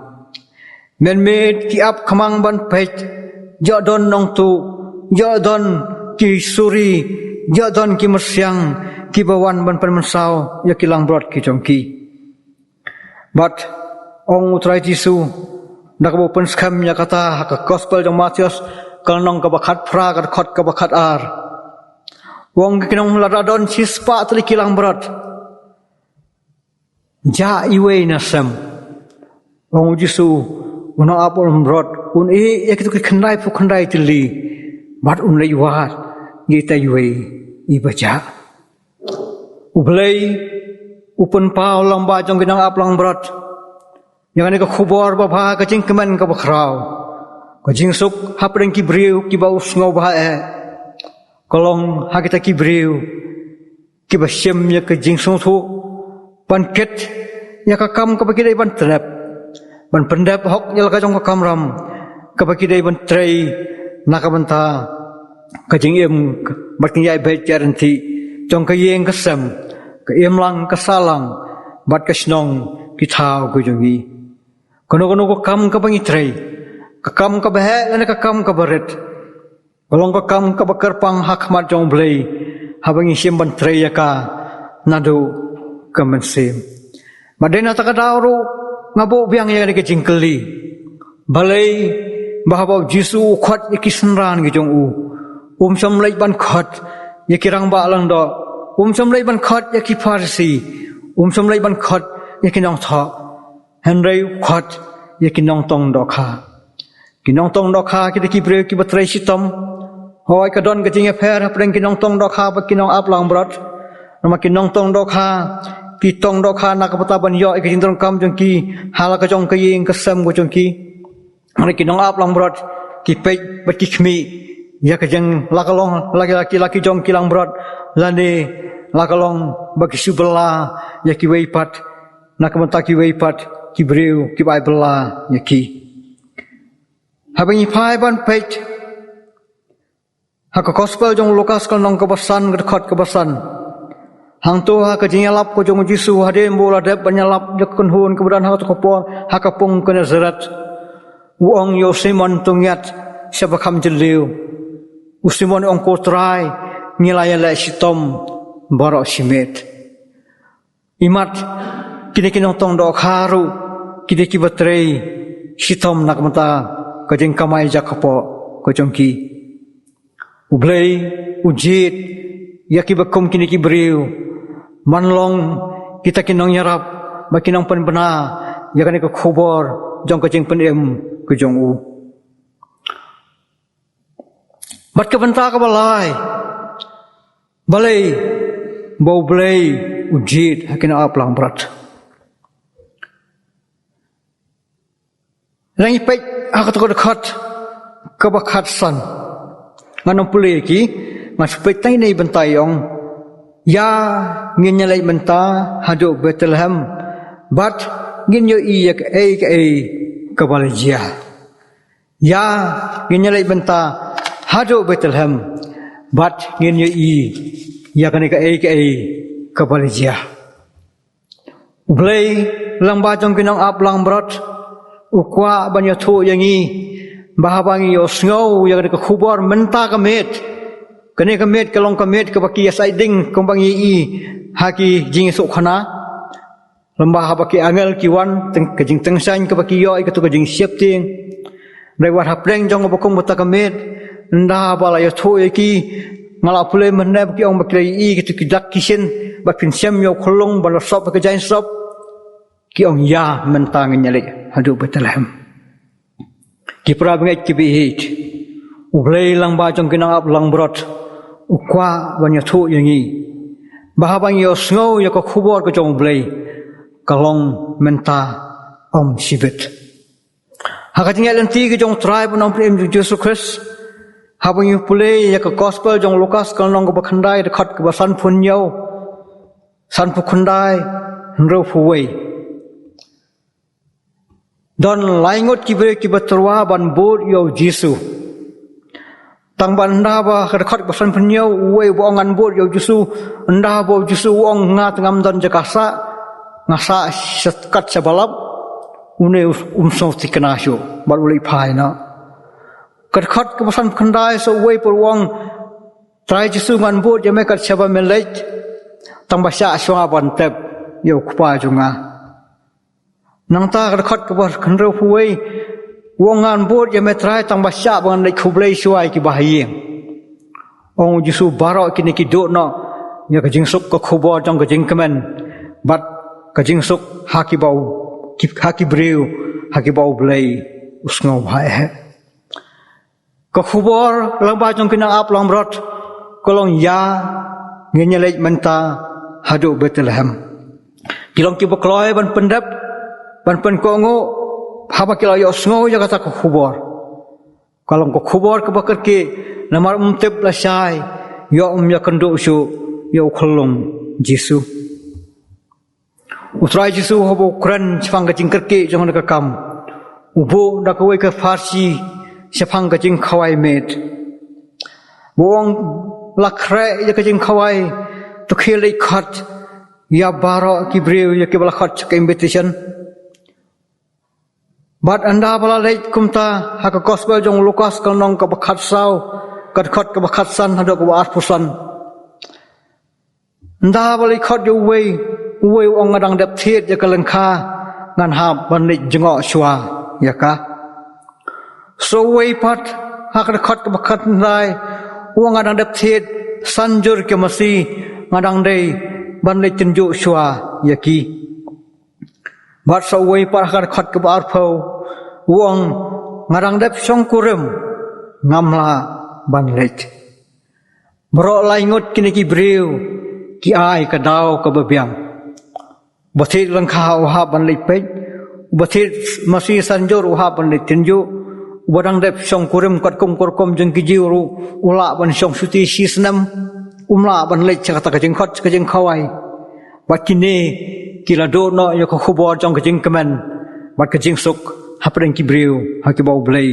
men med ki ap kamang ban pet jo don nong tu jo don ki suri jo don ki mersiang ki bawan ban penmensau ya ki lang berat ki jongki but Ong utrai Jisu nak open scam ya kata ka gospel jong Matius kalnong ka bakat pra ka khot ka bakat ar wong kinong ladadon sispa tli kilang berat ja iwe na sem Ong Jisu unang apol mrot un ya kitu khandai pu khandai tili bat un lei wat ye ta yue I baca Blei upun pau lamba jong kinang aplang mrot yang ni ka khubor ba bha ka jing kemen ka bakrau ka jing suk hapreng ki briu ki bau sngewbha kolong ha kita ki briu ki ba shem ya ka jing sung thu pan ket ya ka kam ka ba ki dai ban trap ban pendap hok ya ka jong ka kam ram ka ba ki dai ban trei na ka ban ta ka jing em bat ki yai bai charanti jong ka yeng ka sam ka em lang ka salang bat ka snong ki thau ko jong gi kono ko kam ka bangi trei ka kam ka bahe lana ka kam ka baret kolong ka kam ka bakarpang hakmat jong Blei habangi sim ban trei ya ka nadu ka mensim madena ta ka dauru ngabo biang ya ni ka jingkeli balai bahaba Jisu khat ikisenran gi jong u sam lai ban khat ya kirang ba lang do sam lai ban khat ya ki farsi sam lai ban khat ya ki nong tha Henry khat ya kinong tong do kha kita ki bre ki batrai sitom hoi ka don ka jing pher preng kinong tong do kha ba kinong aplang brot nama kinong tong do kha ki tong do kha na ka pata ban yo ki jing tong kam jong ki hala ka jong ka ying ka sam go jong ki ani kinong aplang brot ki pe ba ki khmi ya ka jeng la ka long laki jong ki lang brot lani la ka long ba ki subla ya ki wei pat na ka mata ki wei pat ki briu ki bai bela ya ki habang ipai ban pet ha ka gospel jong Lukas ka nong ka basan ka khat ka basan hang to ha ka jingalap ko jong Jisu hade mbola de banyalap de kun hun ka budan ha to ko por ha ka pung ka Nazaret uong yo Simon tungyat siapa kham jeliu u Simon ong ko trai ngilaya la sitom baro simet imat kini kinong tong do kharu kini ki batrei sitom nak mata ka jing kamai jakapo ko jongki Blei ujit ya ki bakum kini ki briu manlong kita kinong yarap ba kinong panbana ya kan ka khobor jong ka jing panem ko jong u bat ka banta ka balai bau Blei ujit hakina aplang brat Rangi pek aku takut dekat kebakat san. Nganong pulih ki mas pek tai nei bentai ong ya ngin nyalai benta hadu Bethlehem bat ngin yo iya ke kabalajia ya ngin nyalai benta hadu Bethlehem bat ngin yo ya kan ke kabalajia Blei lang ba jong kinong aplang brat ukwa banyak tu yang ini bahabangi yo sngau yang ada khubor menta kamet kene kamet kalong kamet ke baki saiding kombangi haki jing sok khana lembah baki angel kiwan teng kejing tengsan ke baki yo ikatu kejing siap ting lewat hapreng jong bokong bota kamet nda bala yo tu iki ngala pule menab ki ong baki kitu kidak kisen bapin sem yo kholong bala sop ke jain sop ki ong ya mentang nyale hadu Bethlehem ki prabengai ki bihit Blei lang ba jong kinang ap lang brot ukwa banya thu yangi bahabang yo sngau ya ko khubor ko jong Blei kalong menta om sibet hakatingal anti ki jong tribe nong prem Jesus Christ habang yo pule ya ko gospel jong Lukas kal nong ko bakhandai de khat ko basan phun yo san pu khandai nro fuwei don laingot ki batrwa ban bur yo Jisu tang ban nda ba khat basan phunyo we bo ngan bur yo Jisu nda bo Jisu ong ngat ngam don jakasa ngasa setkat sabalap une so tiknasyo bal uli phai na khat basan khandai so we por wong trai Jisu ngan bur je me kat chaba melej tang ba sha shwa ban tep yo khpa junga nang ta khat ka bar khanro fuwei wongan bot ya metrai tang basya ban lai khublei suai ki bahayeng ong Jisu baro kini ki do no ya ka jingsuk ka khubor jong ka jingkamen bat ka jingsuk haki bau ki haki breu hakibau Blei sngewbha ko khubor lang ba jong kinang ap lang brot kolong ya ngenyelej menta hadu Bethlehem kilong ki bokloi ban pendap ban pen ko ngo haba kilo yo sngo ya kata ko khubor kalong ko khubor ke bakar ki namar umtep la sai yo ya kendo su yo kholong Jisu utrai Jisu hobo Kren chfang ka jingkerki jong ka kam ubo da ko ke Farsi chfang ka jing khawai met buong lakre ya ka jing khawai to khile khat ya baro ki breu ya ke bala khat ka invitation bat anda bala leit kumta ha ka gospel jong Lukas ka nong ka bakhat sau ka khat ka bakhat san hado ka ar pusan anda bala khat yo wei ong ngadang dep thiet ya ka lengkha ngan hab ban lit jengo shwa ya ka so wei pat ha ka khat ka bakhat nai ong ngadang dep thiet sanjur ke masi ngadang dei ban lit tinju shwa ya ki bat so wei pat ha ka khat ka bar phau uang ngarang dep song kurem ngamla ban lit bro lai ngot kini ki breu ki ai ka dau ka babiang bathit langkha uha ban lit pe bathit masi sanjor uha ban lit tinju wadang dep song kurem kat kum korkom jeng ki jiru ula ban song suti sisnam umla ban lit chakata ka jeng khat ka jeng khawai bat kini kila do no yo ko khubor jong ka jeng kemen bat ka jeng suk hapren ki breu hakibau Blei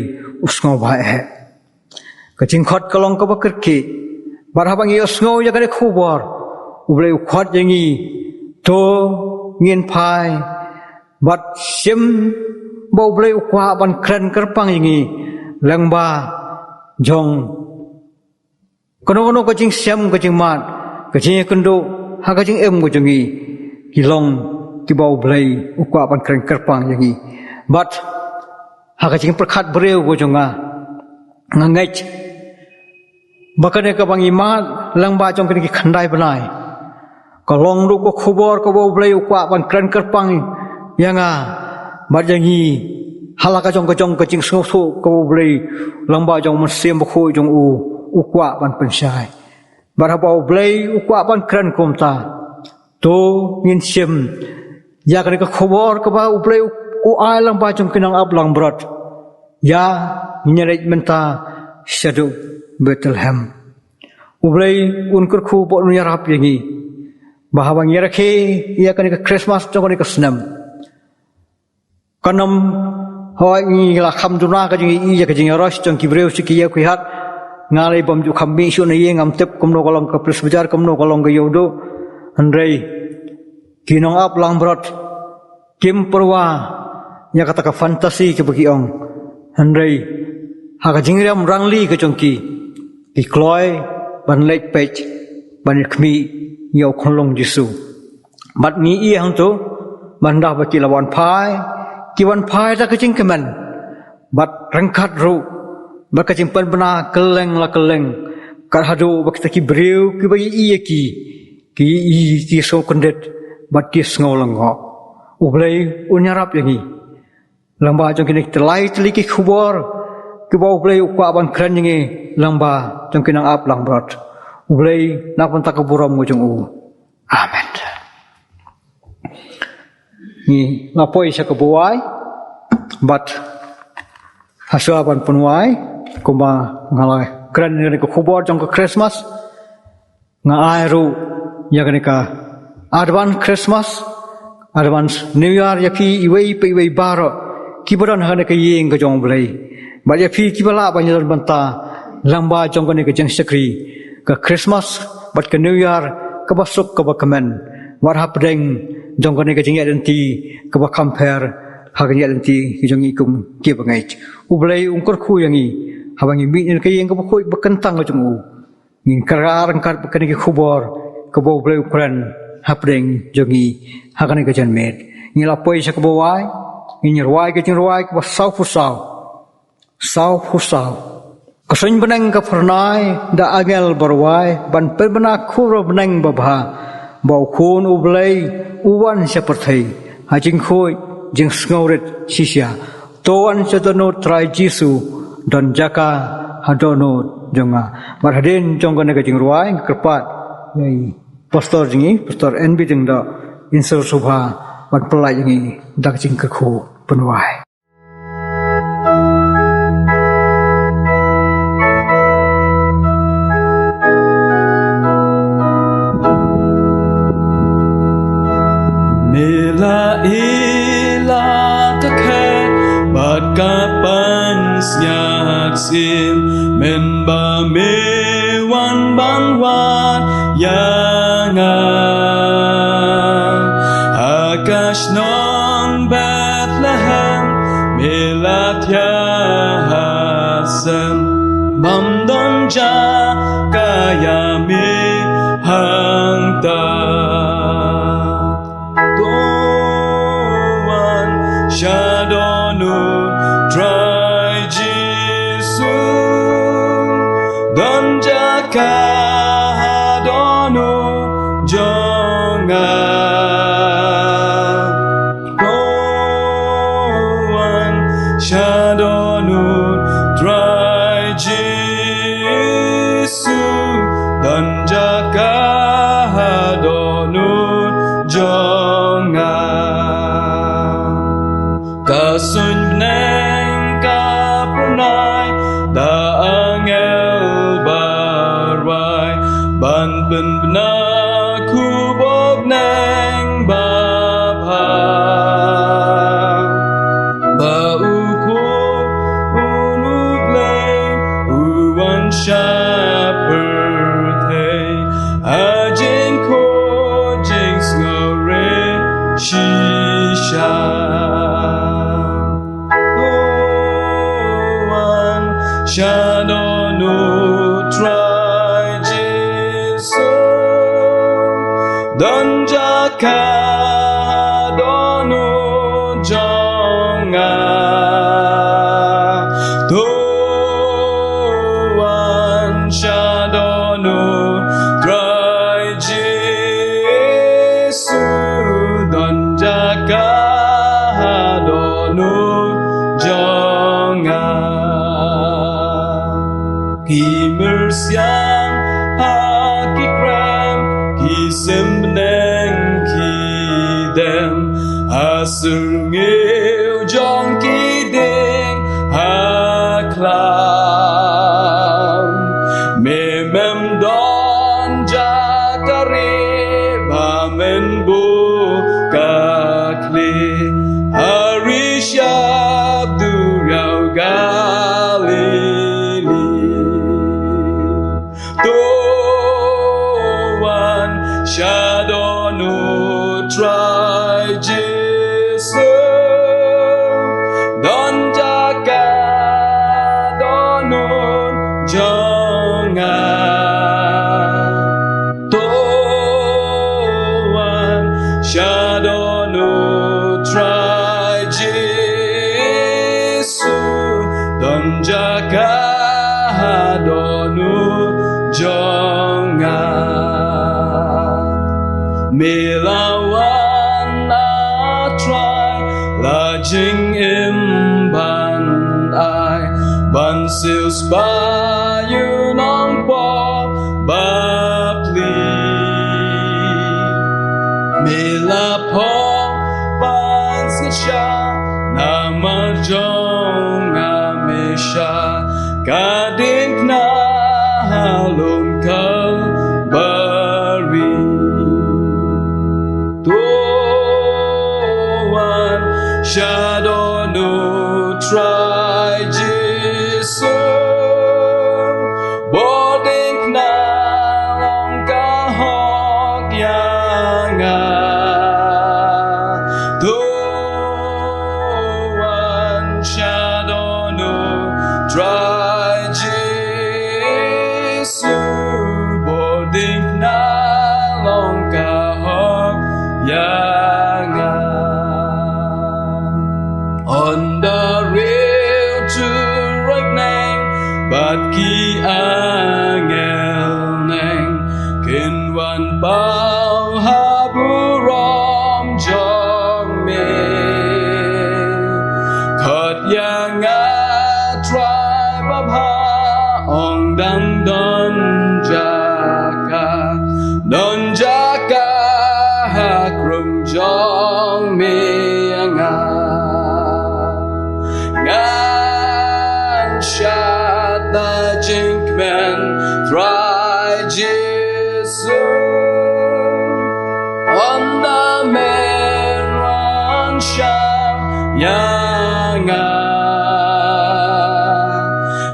sngewbha ka jing khat kalong ka bakar ki bar habang yo sngew ya ka khubor Blei khat yengi to ngin phai bat sim bau Blei kwa ban kren kerpang yengi langba jong kono ka jing siam ka jing mat ka jing kendo ha ka jing em ko jengi kilong ki bau Blei kwa ban kren kerpang yengi bat haka jing perkhat breu go jonga ngangait bakane ka bang imat langba jong kini khandai banai kolong ru ko khubor ko bo Blei kwa ban kren kerpang yanga barjangi halaka jong ka jing so ko bo Blei langba jong masem khoi jong u kwa ban pensai barabo Blei kwa ban kren komta to ngin sim ya ka khubor ko ba Blei u ai lang ba jong kinang ap lang brot ya nyeret menta shadu Bethlehem Blei un Kyrkhu bo nu yarap yengi bahawang yarakhe ya kan ka Christmas jong ka snam kanam hoi ngi la kham duna ka jing ya ka jing rosh jong ki breu ki ya ku hat ngalai bom ju kham mi shu na ye ngam tep komno kolong ka presbyterian komno kolong ka yodo andrei kinong ap lang brot kim perwa ya kata ka fantasi ke bagi ong handai ha ka jingram rangli ke chongki ki kloi ban lek pech ban khmi yo kholong Jisu bat ni i hang tu ban da ba ki lawan phai ki wan phai ta ka jing kemen bat rangkhat ru ba ka jing pan bana keleng la keleng ka hadu ba ki breu ki bagi i ki so kondet bat ki sngolang ho Blei unyarap yangi lamba jong kini telai teliki khubor ke bau Blei kwa ban kren yangi lamba jong kinang ap lang brot Blei nak pun tak keburam ngujung amen ni lapoi sa kebuai bat haswa ban punwai kuma ngalai kren ni ke khubor jong ke Christmas nga airu ya kani ka advance Christmas advance New Year Iaphi iwei pe iwei baro kibaran hane ka yeng ka jong Blei ba Iaphi kibala ba nyalan banta lamba jong ka ni ka jeng sakri ka Christmas bat ka New Year ka basuk ka ba kamen war hapdeng jong ka ni ka jeng identity ka ba compare ha ka identity ki jong ikum ki ba ngai Blei Kyrkhu yangi habangi mi ni ka yeng ka ba khoi ba kentang ka jong ngin kararang kar ka ni ka khubor ka bo Blei Kren hapdeng jongi hakane ka janmet ni la poi sa kabawai ni ruai ka jing ruai ka sau fusau kasin benang ka pernai da agel berwai ban perbena khuro benang babha bau khun Blei uwan seperti hajing khoi jing sngewrit sisia toan setono trai Jisu don jaka hadono jonga marhaden jong kana jing ruai kerpat yai pastor jingi pastor NB jing da insel subha ban pelai jingi dak jing Kyrkhu penuai Mela ila takhe bat kapan snyat sim men ba me wan bang wan yanga akash non Bethlehem mela thya hasem bam don ja kaya me hang ta Shadonu try Jisu don jaka hadonu jonga Rowan Shadonu try Jisu don jaka hadonu jonga Kasun neng kapurnai da angel barai ban pen bena kubob neng bapha bau ko unu Blei uwan Shipor ajin ko jing sngewbha shisha Shadonu try Jisu don jaka donu jonga Tuan Shadonu try Jisu don jaka donu jonga Kimer siang hakikram kisem neng kidem hasil ngeu jong kideng haklam memem don jakare bamen bu kakle harisya durau gali Shadonu try Jisu don jaka donu jonga Tuan Shadonu try Jisu don jaka donu jonga Melawan try lajing imban ai ban sils bayu nongpo bapli Melapo ban sisha nama jong amesha kading na halum kal bari Tuan Shadonu try Jisu boarding na long kahok yanga Tuan Shadonu try Jisu boarding na long kahok yanga on the rail to right name but ki angel neng kin wan bao haburom jong me ong dang don jaka krum jong mi anga ngan shata jinkmen try Jesus on the man one sham yanga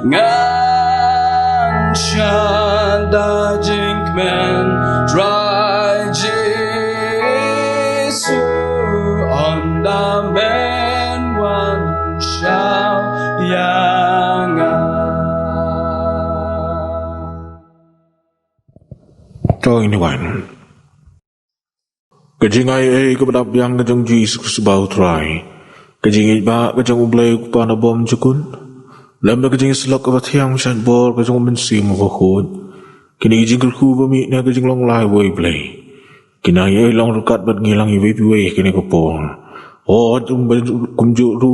ngan shata jinkmen try Jesus on the man one sham yanga. Cho ini wan. Kajing ai kepada yang kajang Jesus sebau try. Kajing ba kajang Blei kupana bom jukun. Lam da kajing selok ke tiang sat bor kajang mensim khod. Kini kajing Kyrkhu bami na kajing long lai woi Blei. Kini ai long rekat bat ngilang i wei kini kopong. Oh tum kumju ru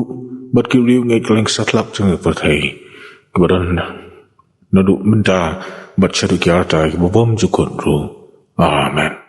bat kiriu ngai keleng satlak jeng pertai. Kebadan nadu menta bat syadu kiarta ke bom jukun ru. Amen.